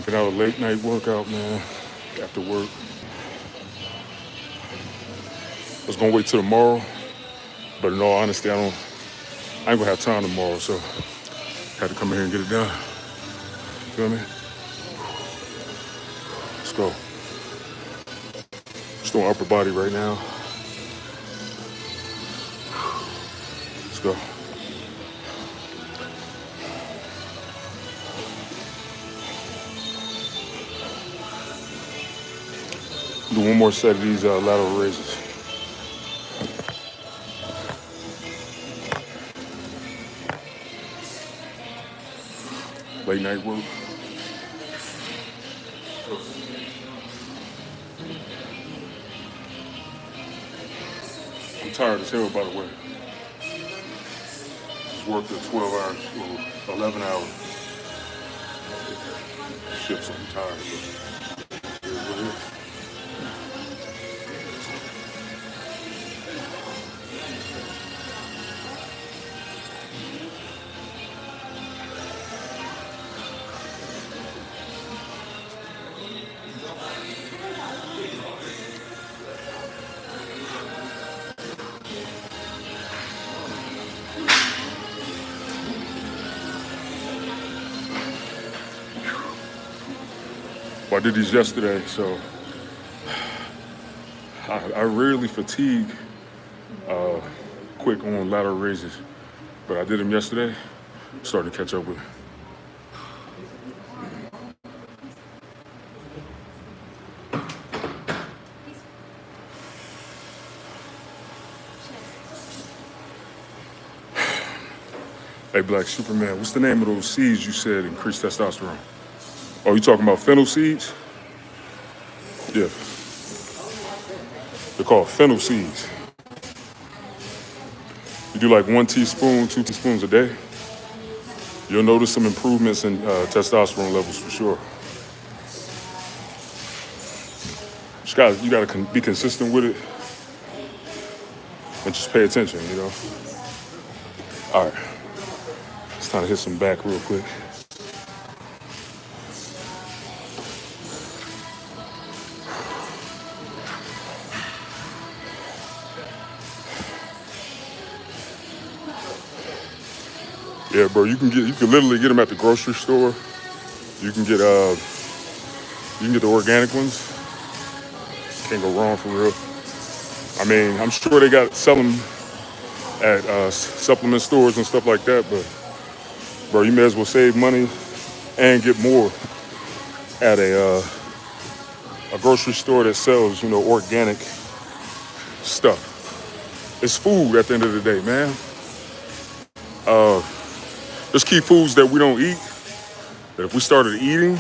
Knocking out a late night workout, man, after work. I was gonna wait till tomorrow, but in all honesty, I ain't gonna have time tomorrow, so had to come in here and get it done. Feel me? Let's go. Just doing upper body right now. Let's go. Do one more set of these lateral raises. Late night work. I'm tired as hell, by the way. Just worked at 12 hours or 11 hours. Shit, so I'm tired. But it is what it is. Well, I did these yesterday, so I rarely fatigue quick on lateral raises, but I did them yesterday. Starting to catch up with it. Hey, Black Superman, what's the name of those seeds you said increase testosterone? Oh, you talking about fennel seeds? Yeah, they're called fennel seeds. You do like 1 teaspoon, 2 teaspoons a day. You'll notice some improvements in testosterone levels for sure. You gotta be consistent with it and just pay attention, you know? All right, it's time to hit some back real quick. Yeah, bro, you can literally get them at the grocery store. You can get the organic ones. Can't go wrong for real. I mean, I'm sure they sell them at supplement stores and stuff like that, but bro, you may as well save money and get more at a grocery store that sells, organic stuff. It's food at the end of the day, man. There's key foods that we don't eat, that if we started eating,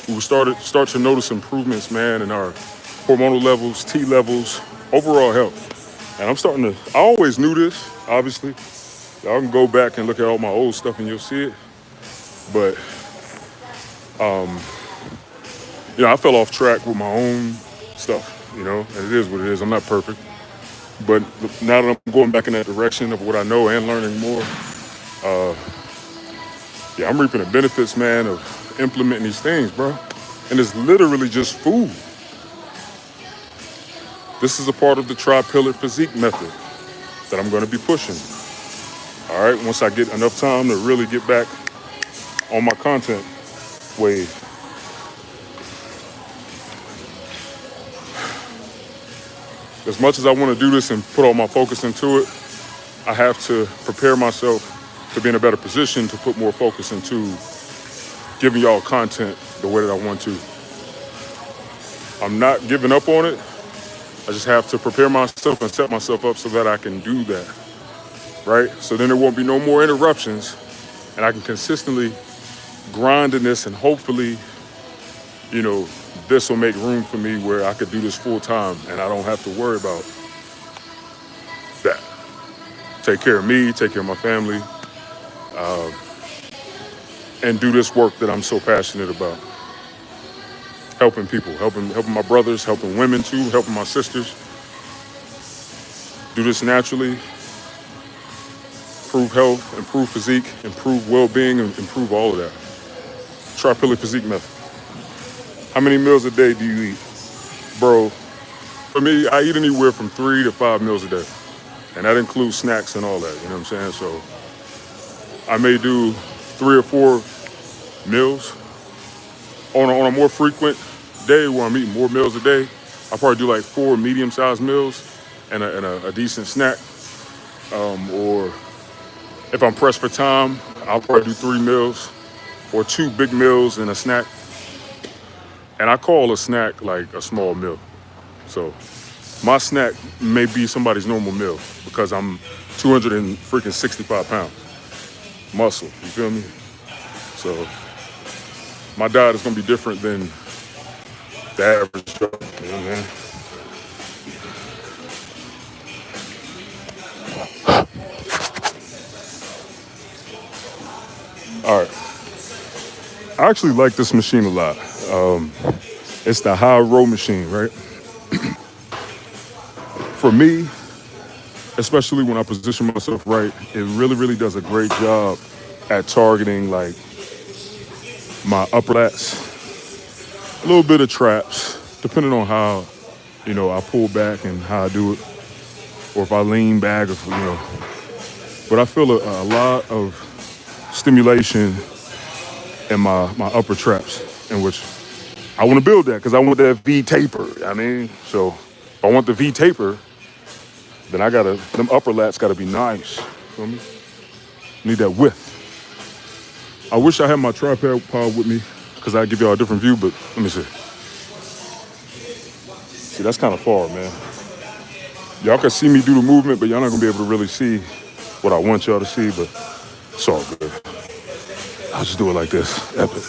we would start to notice improvements, man, in our hormonal levels, T levels, overall health. And I always knew this, obviously. Y'all can go back and look at all my old stuff and you'll see it. But, I fell off track with my own stuff, and it is what it is. I'm not perfect. But now that I'm going back in that direction of what I know and learning more, I'm reaping the benefits, man, of implementing these things, bro. And it's literally just food. This is a part of the tri-pillared physique method that I'm going to be pushing. All right, once I get enough time to really get back on my content wave. As much as I want to do this and put all my focus into it, I have to prepare myself to be in a better position to put more focus into giving y'all content the way that I want to. I'm not giving up on it. I just have to prepare myself and set myself up so that I can do that, right? So then there won't be no more interruptions and I can consistently grind in this and hopefully, this will make room for me where I could do this full time and I don't have to worry about that. Take care of me, take care of my family, and do this work that I'm so passionate about. Helping people, helping my brothers, helping women too, helping my sisters. Do this naturally. Improve health, improve physique, improve well-being, and improve all of that. Tri-pillared physique method. How many meals a day do you eat? Bro, for me, I eat anywhere from 3 to 5 meals a day. And that includes snacks and all that, you know what I'm saying? So I may do 3 or 4 meals. On a more frequent day where I'm eating more meals a day, I probably do like 4 medium-sized meals and a decent snack. Or if I'm pressed for time, I'll probably do 3 meals or 2 big meals and a snack. And I call a snack like a small meal. So my snack may be somebody's normal meal because I'm 265 pounds muscle. You feel me? So my diet is gonna be different than the average Joe. You know what I'm saying? All right. I actually like this machine a lot. It's the high row machine, right? For me, especially when I position myself right, it really, really does a great job at targeting like my upper lats, a little bit of traps, depending on how, I pull back and how I do it, or if I lean back, or. But I feel a lot of stimulation in my upper traps, in which I want to build that because I want that V taper. So if I want the V taper, then them upper lats gotta be nice. Feel me? Need that width. I wish I had my tripod with me because I'd give y'all a different view, but let me see. See, that's kind of far, man. Y'all can see me do the movement, but y'all not gonna be able to really see what I want y'all to see, but it's all good. I'll just do it like this. Epic.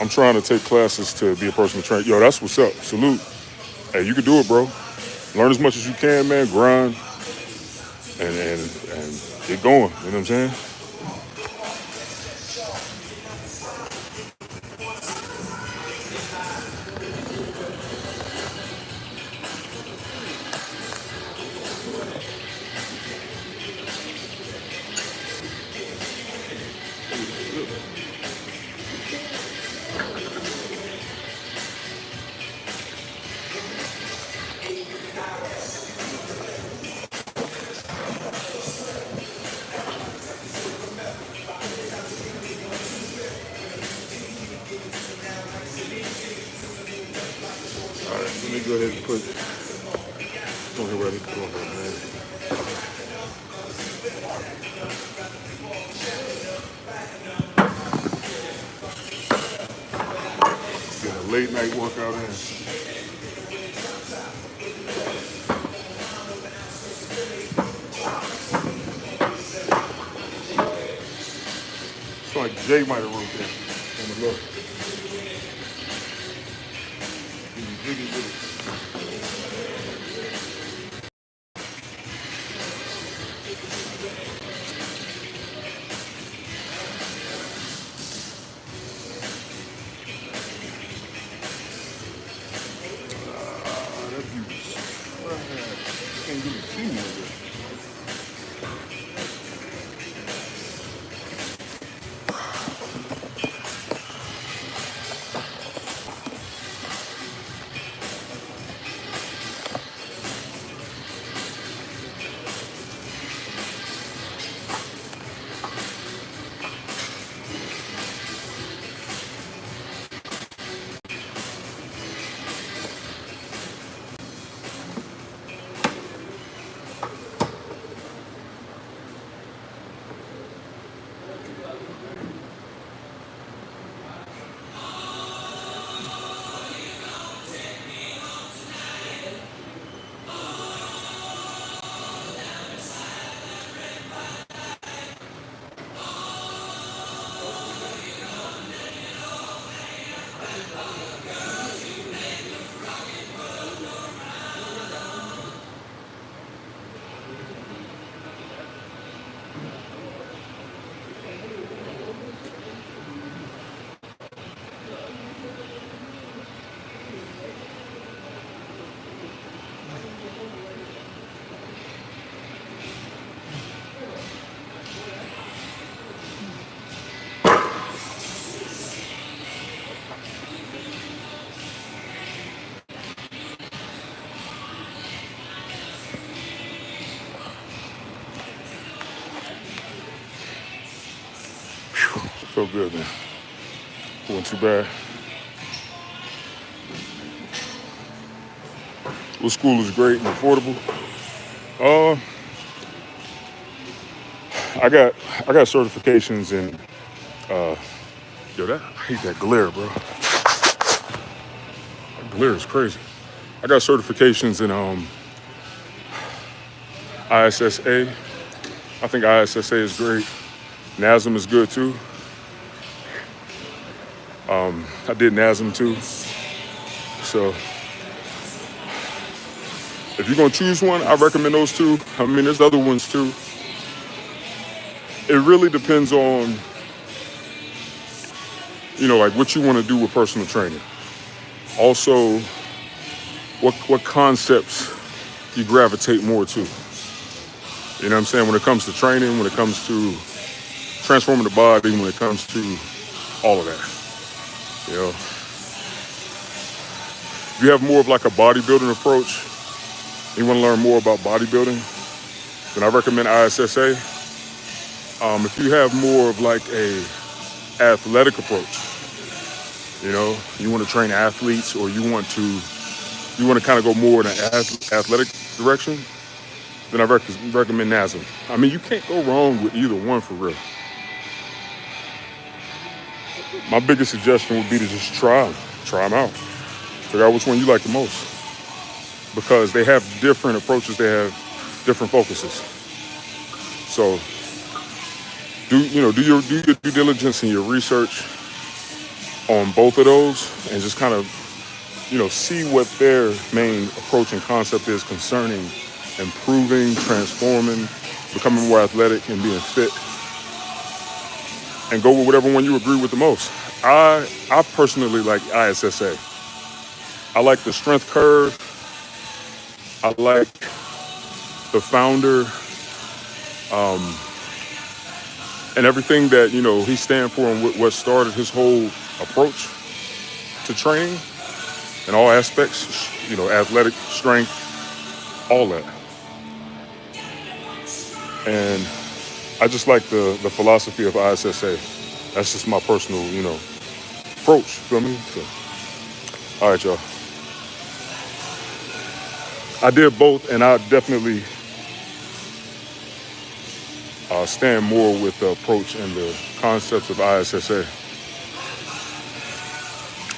I'm trying to take classes to be a personal trainer. Yo, that's what's up. Salute. Hey, you can do it, bro. Learn as much as you can, man. Grind and get going. You know what I'm saying? All right, let me go ahead and put. Go ahead, man. Get a late night workout in. It's like Jay might have wrote that on the look. That view is trash. Can't really see me over there. Felt good, man. Wasn't too bad. Well, school is great and affordable. Uh, I got certifications in I hate that glare, bro. That glare is crazy. I got certifications in ISSA. I think ISSA is great. NASM is good too. I did NASM too. So if you're gonna choose one, I recommend those two. I mean, there's other ones too. It really depends on, like what you want to do with personal training. Also, what concepts you gravitate more to. You know what I'm saying? When it comes to training, when it comes to transforming the body, when it comes to all of that. If you have more of like a bodybuilding approach, you want to learn more about bodybuilding, then I recommend ISSA. If you have more of like a athletic approach, you want to train athletes, or you want to kind of go more in an athletic direction, then I recommend NASM. I mean, you can't go wrong with either one for real. My biggest suggestion would be to just try them out. Figure out which one you like the most. Because they have different approaches, they have different focuses. So do your due diligence and your research on both of those, and just kind of, see what their main approach and concept is concerning improving, transforming, becoming more athletic, and being fit. And go with whatever one you agree with the most. I personally like ISSA. I like the strength curve. I like the founder, and everything that, he stands for, and what started his whole approach to training in all aspects, athletic, strength, all that. And I just like the philosophy of ISSA. That's just my personal, approach, feel me? So, all right, y'all. I did both, and I definitely stand more with the approach and the concepts of ISSA.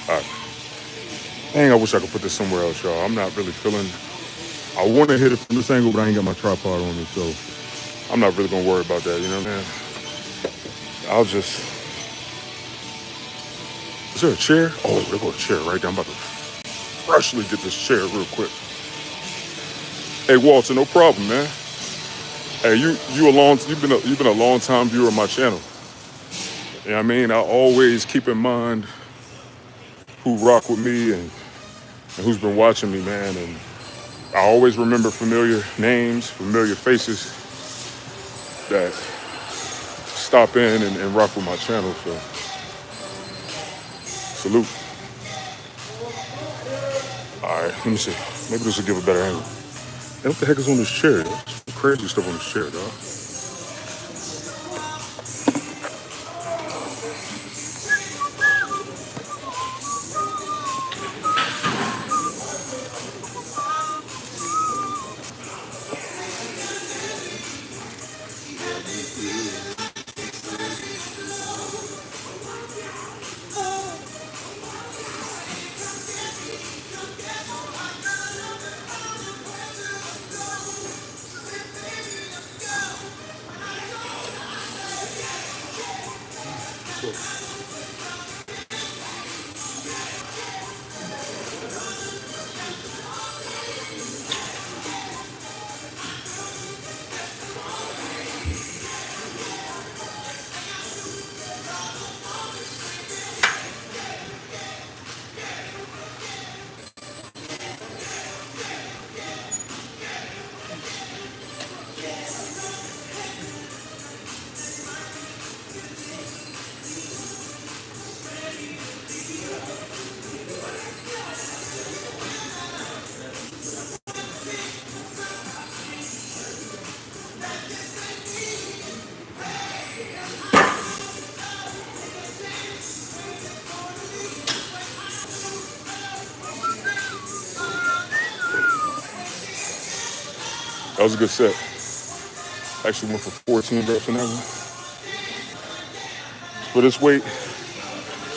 All right. Dang, I wish I could put this somewhere else, y'all. I'm not really feeling... I want to hit it from this angle, but I ain't got my tripod on me, so I'm not really going to worry about that, you know what I'm saying? I'll just... Is there a chair? Oh, there goes a chair right there. I'm about to freshly get this chair real quick. Hey, Walter, no problem, man. Hey, you've been a long time viewer of my channel. You know what I mean? I always keep in mind who rock with me and who's been watching me, man. And I always remember familiar names, familiar faces that stop in and rock with my channel. So, salute. All right, let me see. Maybe this will give a better angle. Hey, what the heck is on this chair? There's some crazy stuff on this chair, dog. was a good set. Actually went for 14 reps in that one. For this weight,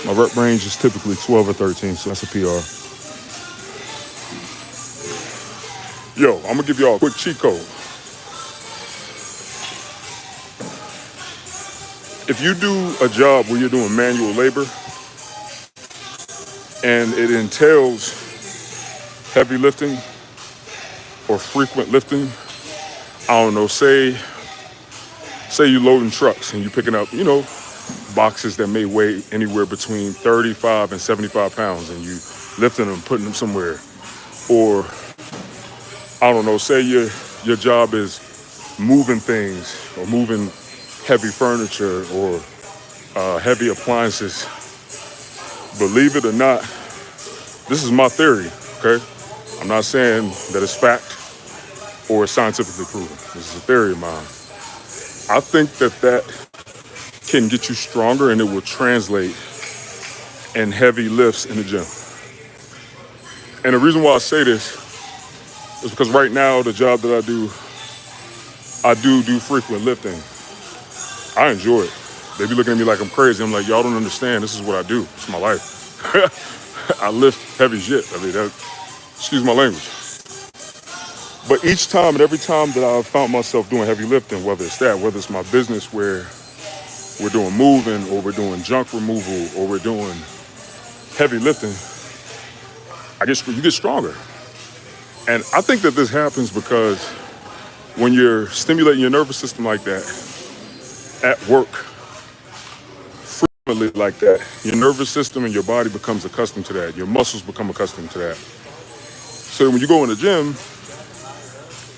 my rep range is typically 12 or 13, so that's a PR. Yo, I'm gonna give y'all a quick cheat code. If you do a job where you're doing manual labor and it entails heavy lifting or frequent lifting, I don't know, say you're loading trucks and you're picking up, boxes that may weigh anywhere between 35 and 75 pounds and you lifting them, putting them somewhere. Or, I don't know, say your job is moving things or moving heavy furniture or heavy appliances. Believe it or not, this is my theory, okay? I'm not saying that it's fact or it's scientifically proven. This is a theory of mine. I think that can get you stronger and it will translate in heavy lifts in the gym. And the reason why I say this is because right now, the job that I do frequent lifting. I enjoy it. They be looking at me like I'm crazy. I'm like, y'all don't understand. This is what I do. It's my life. I lift heavy shit. Excuse my language. But each time and every time that I've found myself doing heavy lifting, whether it's my business where we're doing moving or we're doing junk removal or we're doing heavy lifting, you get stronger. And I think that this happens because when you're stimulating your nervous system like that, at work, frequently like that, your nervous system and your body becomes accustomed to that. Your muscles become accustomed to that. So when you go in the gym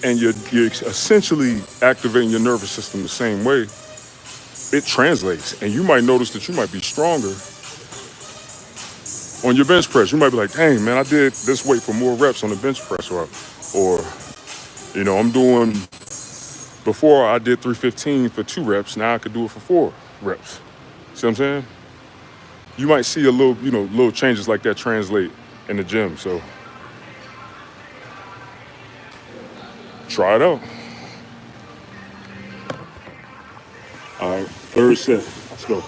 and you're essentially activating your nervous system the same way, it translates. And you might notice that you might be stronger on your bench press. You might be like, dang, man, I did this weight for more reps on the bench press. Or I'm doing, before I did 315 for 2 reps, now I could do it for 4 reps. See what I'm saying? You might see a little changes like that translate in the gym. So try it out. All right, third set. Let's go.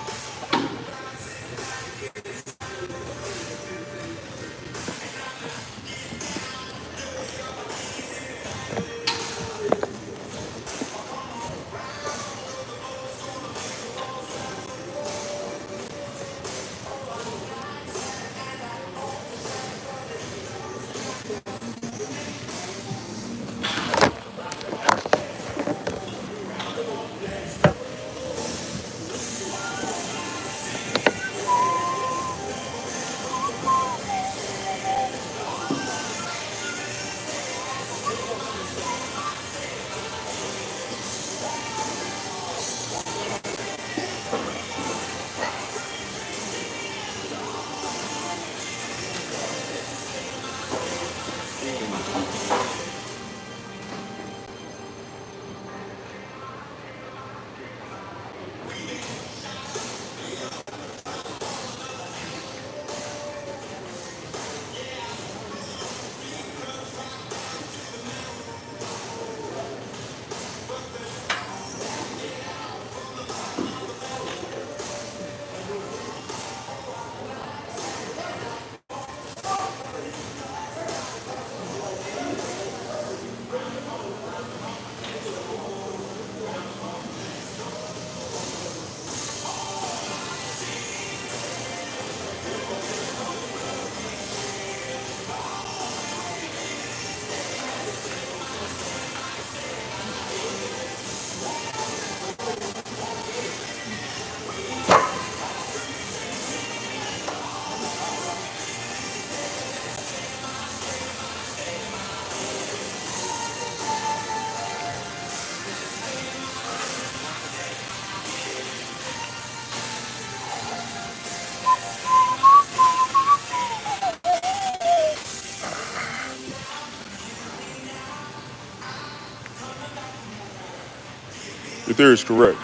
Your theory is correct.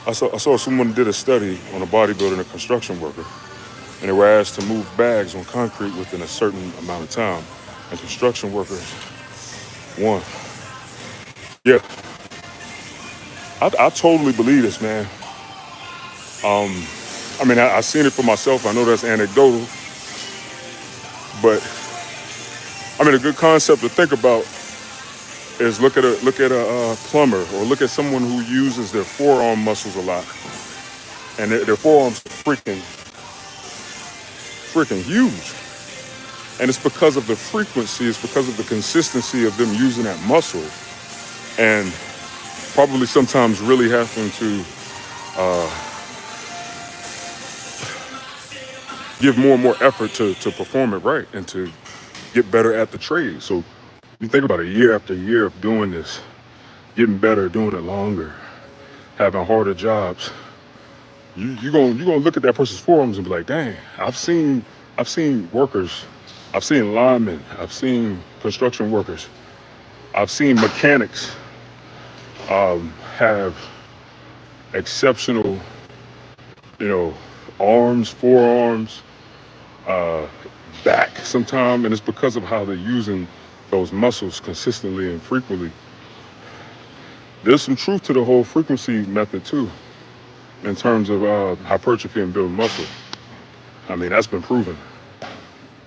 I saw someone did a study on a bodybuilder and a construction worker, and they were asked to move bags on concrete within a certain amount of time, and construction workers won. Yeah, I totally believe this, man. I mean, I seen it for myself. I know that's anecdotal, but I mean, a good concept to think about is look at a plumber or look at someone who uses their forearm muscles a lot, and their forearms are freaking huge. And it's because of the frequency, it's because of the consistency of them using that muscle, and probably sometimes really having to give more and more effort to perform it right and to get better at the trade. So you think about it, year after year of doing this, getting better, doing it longer, having harder jobs, you're gonna look at that person's forearms and be like, dang, I've seen workers, I've seen linemen, I've seen construction workers, I've seen mechanics have exceptional, you know, arms, forearms, uh, back sometime, and it's because of how they're using those muscles consistently and frequently. There's some truth to the whole frequency method too, in terms of hypertrophy and building muscle. I mean, that's been proven.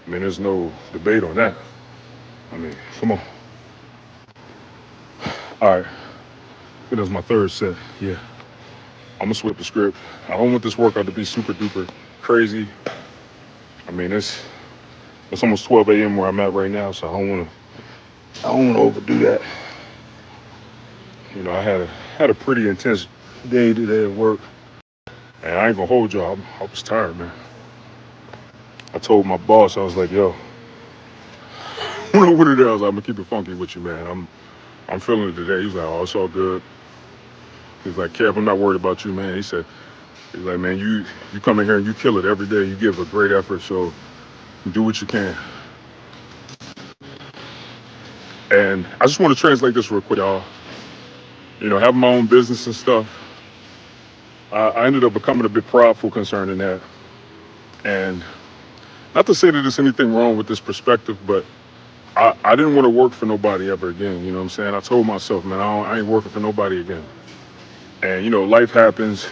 I mean, there's no debate on that. I mean, come on. All right, I think that's my third set. Yeah, I'm gonna switch the script. I don't want this workout to be super duper crazy. I mean, it's almost 12 a.m. where I'm at right now, so I don't wanna overdo that. You know, I had a pretty intense day today at work, and I ain't gonna hold y'all. I was tired, man. I told my boss, I was like, yo, when I went in there, I was like, I'm gonna keep it funky with you, man. I'm feeling it today. He was like, oh, it's all good. He's like, Kev, I'm not worried about you, man. He's like, man, you come in here and you kill it every day. You give a great effort, so do what you can. And I just want to translate this real quick, y'all. You know, having my own business and stuff, I ended up becoming a bit prideful concerning that. And not to say that there's anything wrong with this perspective, but I didn't want to work for nobody ever again. You know what I'm saying? I told myself, man, I ain't working for nobody again. And, you know, life happens,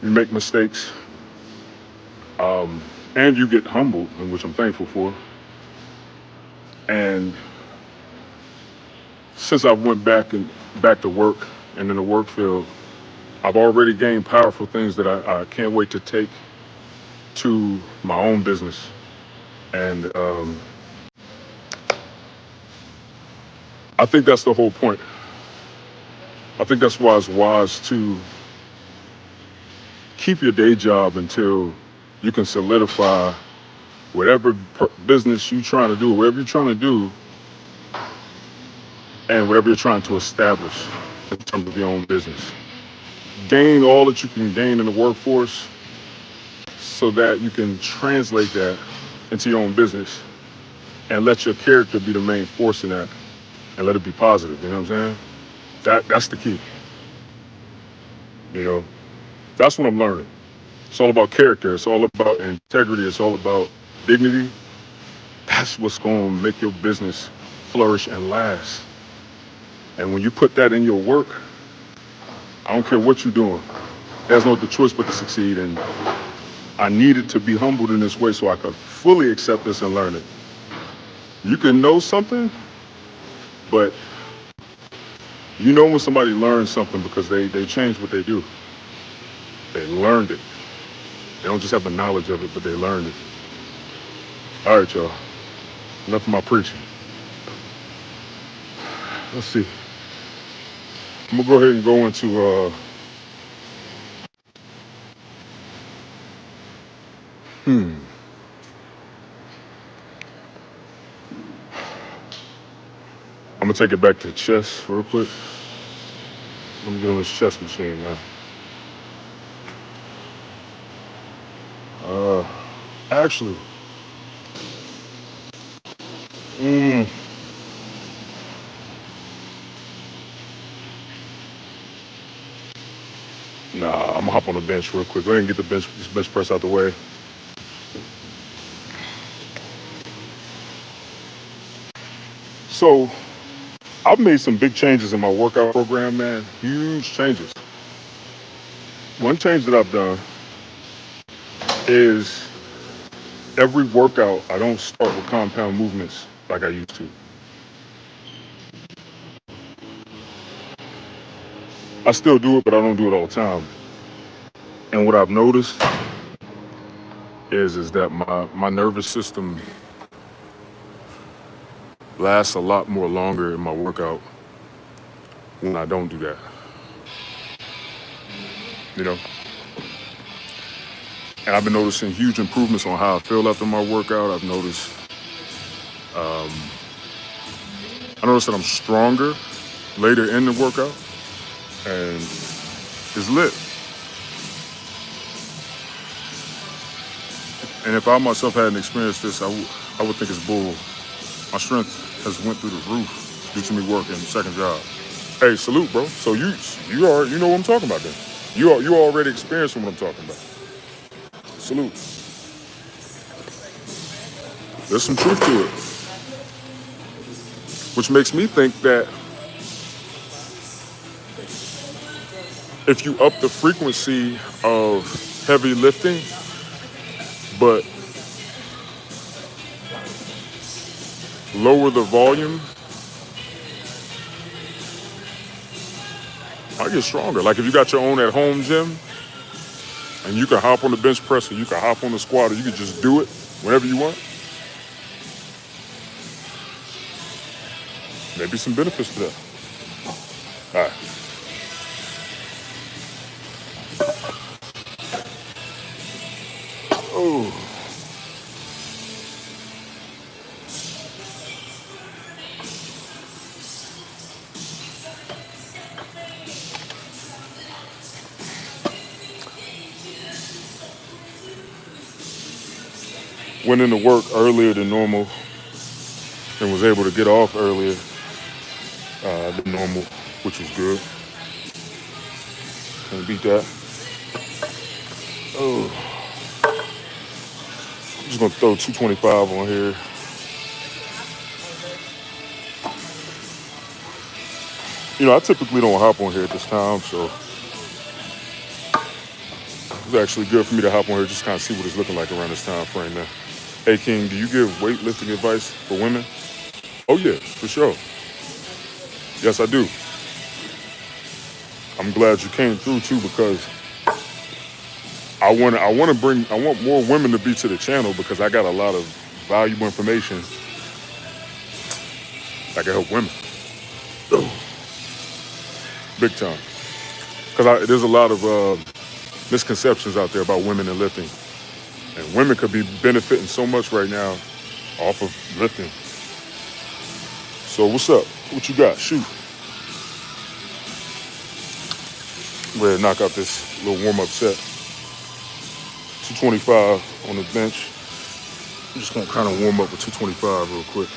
you make mistakes, and you get humbled, and which I'm thankful for. And since I went back to work and in the work field, I've already gained powerful things that I can't wait to take to my own business. And I think that's the whole point. I think that's why it's wise to keep your day job until you can solidify whatever business you're trying to do, whatever you're trying to do, and whatever you're trying to establish in terms of your own business. Gain all that you can gain in the workforce so that you can translate that into your own business and let your character be the main force in that and let it be positive. You know what I'm saying? That's the key. You know, that's what I'm learning. It's all about character. It's all about integrity. It's all about dignity. That's what's going to make your business flourish and last. And when you put that in your work, I don't care what you're doing. There's no other choice but to succeed. And I needed to be humbled in this way so I could fully accept this and learn it. You can know something, but you know when somebody learns something because they change what they do. They learned it. They don't just have the knowledge of it, but they learned it. All right, y'all. Enough of my preaching. Let's see. I'm gonna go ahead and go into I'm gonna take it back to chess real quick. Let me get on this chess machine now. Uh, actually, mm, nah, I'm gonna hop on the bench real quick. Go ahead and get this bench press out the way. So I've made some big changes in my workout program, man. Huge changes. One change that I've done is every workout, I don't start with compound movements like I used to. I still do it, but I don't do it all the time. And what I've noticed is that my nervous system lasts a lot more longer in my workout when I don't do that. You know? And I've been noticing huge improvements on how I feel after my workout. I noticed that I'm stronger later in the workout, and it's lit. And if I myself hadn't experienced this, I would think it's bull. My strength has went through the roof due to me working second job. Hey, salute, bro. So you know what I'm talking about then. You already experiencing what I'm talking about. Salute. There's some truth to it, which makes me think that if you up the frequency of heavy lifting, but lower the volume, I get stronger. Like if you got your own at home gym and you can hop on the bench press or you can hop on the squat or you can just do it whenever you want, maybe some benefits to that. All right. Oh. Went into work earlier than normal and was able to get off earlier than normal, which was good. Can't beat that. Oh. I'm just gonna throw 225 on here. You know, I typically don't hop on here at this time, so it's actually good for me to hop on here just kind of see what it's looking like around this time frame, man. Hey, King, do you give weightlifting advice for women? Oh, yeah, for sure. Yes, I do. I'm glad you came through, too, because I want more women to be to the channel because I got a lot of valuable information that can help women. Big time. Because there's a lot of misconceptions out there about women and lifting. And women could be benefiting so much right now off of lifting. So what's up? What you got? Shoot. Ready to knock out this little warm-up set. 225 on the bench. I'm just gonna kind of warm up with 225 real quick.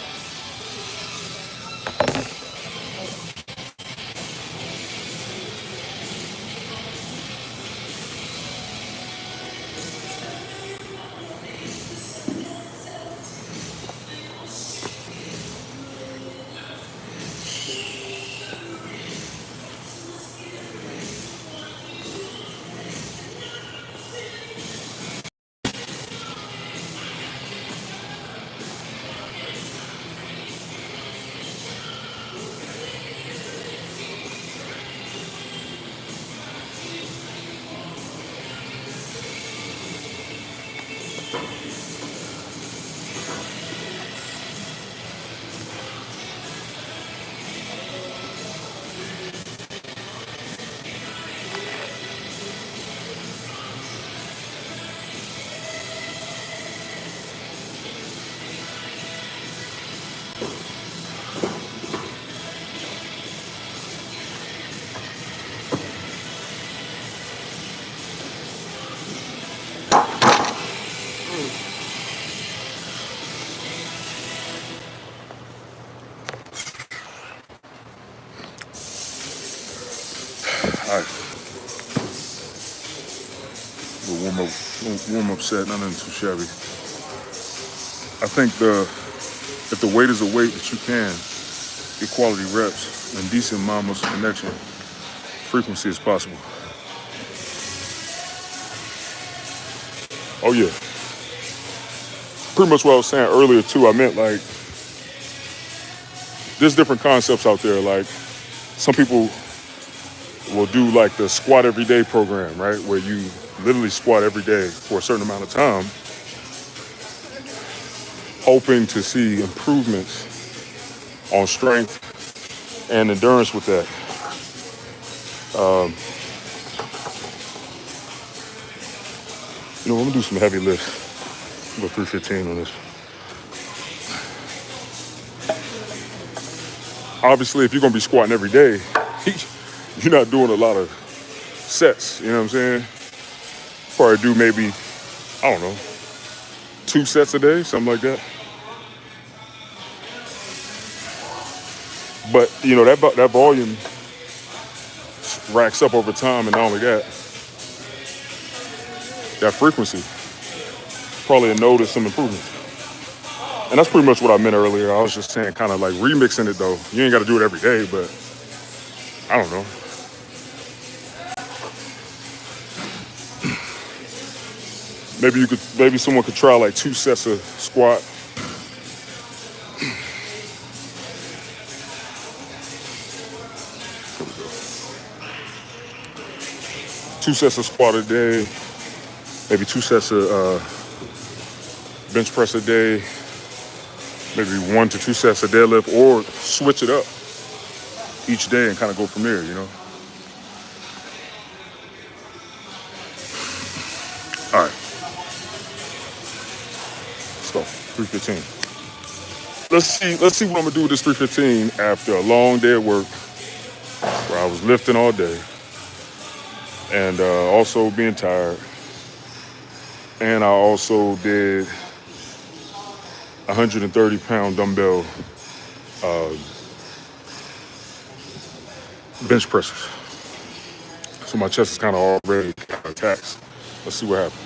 All right. Warm up set, nothing too shabby. I think if the weight is a weight that you can get quality reps and decent mind-muscle connection frequency as possible. Oh yeah. Pretty much what I was saying earlier too. I meant like there's different concepts out there. Like some people will do like the squat every day program, right? Where you literally squat every day for a certain amount of time, hoping to see improvements on strength and endurance with that. I'm gonna do some heavy lifts. Go 315 on this. Obviously, if you're gonna be squatting every day, you're not doing a lot of sets, you know what I'm saying? Probably do maybe, I don't know, 2 sets a day, something like that. But, that volume racks up over time, and not only that, that frequency, probably notice some improvements. And that's pretty much what I meant earlier. I was just saying kind of like remixing it though. You ain't got to do it every day, but I don't know. Maybe someone could try like 2 sets of squat. Here we go. 2 sets of squat a day, maybe 2 sets of bench press a day, maybe 1 to 2 sets of deadlift, or switch it up each day and kind of go from there, All right. Let's go. 315. Let's see what I'm gonna do with this 315 after a long day at work where I was lifting all day and also being tired. And I also did 130-pound dumbbell bench presses. So my chest is kind of already taxed. Let's see what happens.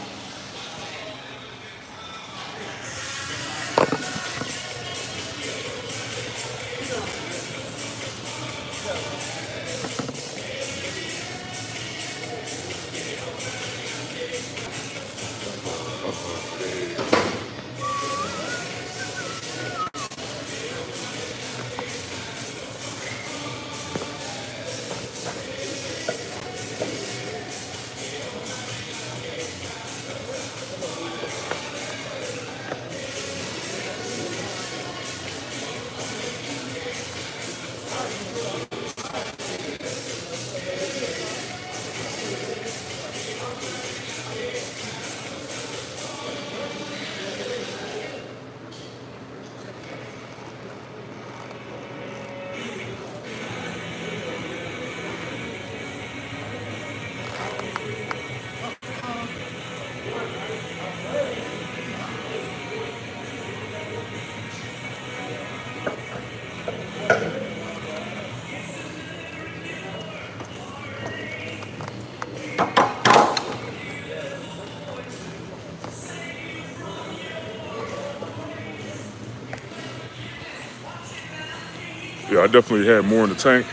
Yeah, I definitely had more in the tank.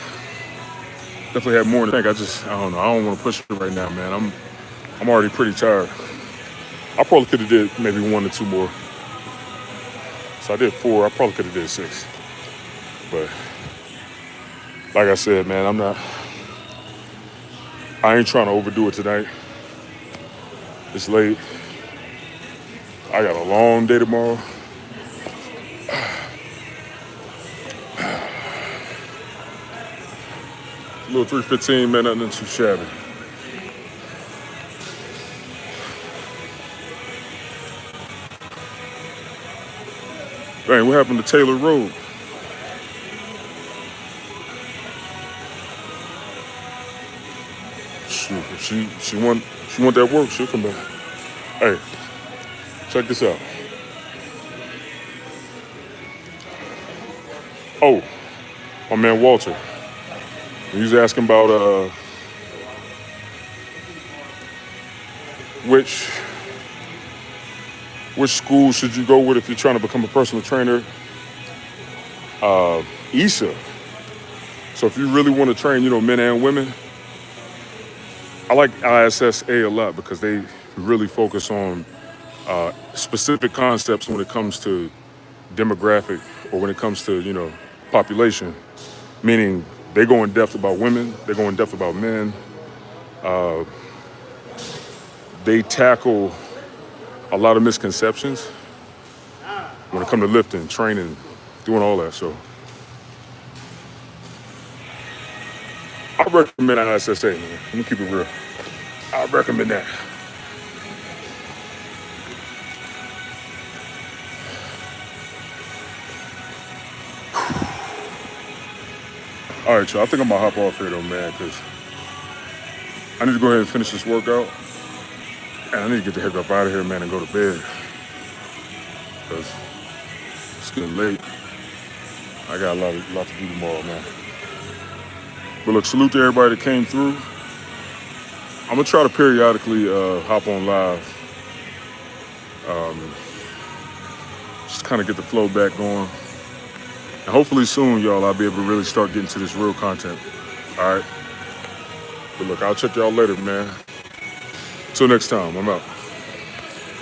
I don't know. I don't want to push it right now, man. I'm already pretty tired. I probably could have did maybe 1 or 2 more. So I did 4. I probably could have did 6. But like I said, man, I ain't trying to overdo it tonight. It's late. I got a long day tomorrow. Little 315, man, nothing too shabby. Dang, what happened to Taylor Road? Shoot, if she want that work, she'll come back. Hey, check this out. Oh, my man Walter. He was asking about which school should you go with if you're trying to become a personal trainer. ISA So if you really want to train, men and women, I like ISSA a lot because they really focus on specific concepts when it comes to demographic or when it comes to, population, meaning they go in depth about women, they go in depth about men. They tackle a lot of misconceptions when it comes to lifting, training, doing all that. So I recommend ISSA, man. Let me keep it real. I recommend that. All right, y'all. I think I'm gonna hop off here though, man, because I need to go ahead and finish this workout, and I need to get the heck up out of here, man, and go to bed because it's getting late. I got a lot to do tomorrow, man. But look, salute to everybody that came through. I'm gonna try to periodically hop on live, just kind of get the flow back going. And hopefully soon, y'all, I'll be able to really start getting to this real content. All right. But look, I'll check y'all later, man. Till next time, I'm out.